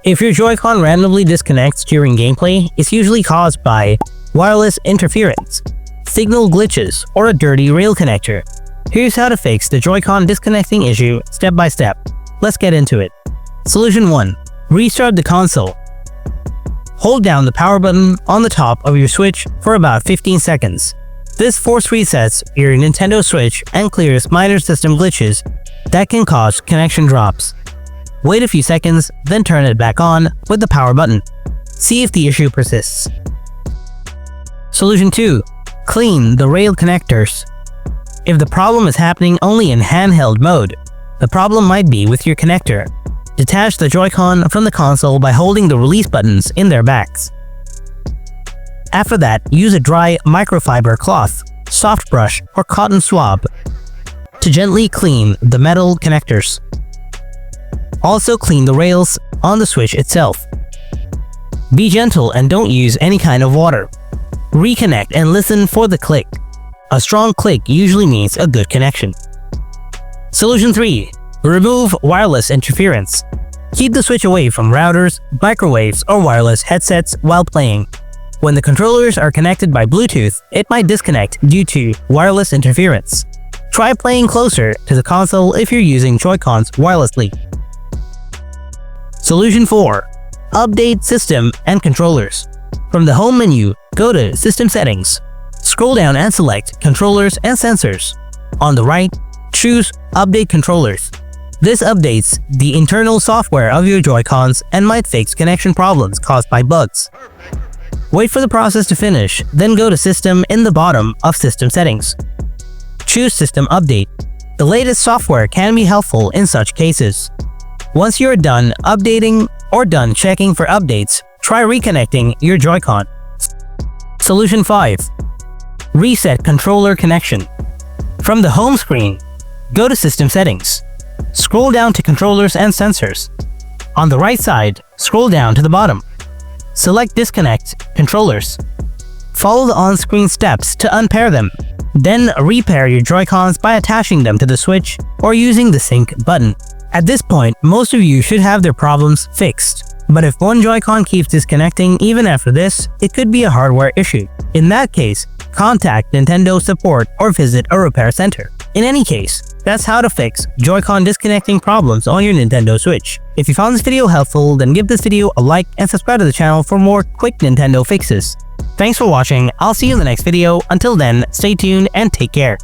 If your Joy-Con randomly disconnects during gameplay, it's usually caused by wireless interference, signal glitches, or a dirty rail connector. Here's how to fix the Joy-Con disconnecting issue step by step. Let's get into it. Solution 1. Restart the console. Hold down the power button on the top of your Switch for about 15 seconds. This force resets your Nintendo Switch and clears minor system glitches that can cause connection drops. Wait a few seconds, then turn it back on with the power button. See if the issue persists. Solution 2. Clean the rail connectors. If the problem is happening only in handheld mode, the problem might be with your connector. Detach the Joy-Con from the console by holding the release buttons in their backs. After that, use a dry microfiber cloth, soft brush, or cotton swab to gently clean the metal connectors. Also clean the rails on the Switch itself. Be gentle and don't use any kind of water. Reconnect and listen for the click. A strong click usually means a good connection. Solution 3. Remove wireless interference. Keep the Switch away from routers, microwaves, or wireless headsets while playing. When the controllers are connected by Bluetooth, it might disconnect due to wireless interference. Try playing closer to the console if you're using Joy-Cons wirelessly. Solution 4. Update system and controllers. From the home menu, go to System Settings. Scroll down and select Controllers and Sensors. On the right, choose Update Controllers. This updates the internal software of your Joy-Cons and might fix connection problems caused by bugs. Wait for the process to finish, then go to System in the bottom of System Settings. Choose System Update. The latest software can be helpful in such cases. Once you're done updating or done checking for updates, try reconnecting your Joy-Con. Solution 5. Reset controller connection. From the home screen, go to System Settings. Scroll down to Controllers and Sensors. On the right side, scroll down to the bottom. Select Disconnect Controllers. Follow the on-screen steps to unpair them. Then repair your Joy-Cons by attaching them to the Switch or using the sync button. At this point, most of you should have their problems fixed. But if one Joy-Con keeps disconnecting even after this, it could be a hardware issue. In that case, contact Nintendo support or visit a repair center. In any case, that's how to fix Joy-Con disconnecting problems on your Nintendo Switch. If you found this video helpful, then give this video a like and subscribe to the channel for more quick Nintendo fixes. Thanks for watching, I'll see you in the next video. Until then, stay tuned and take care.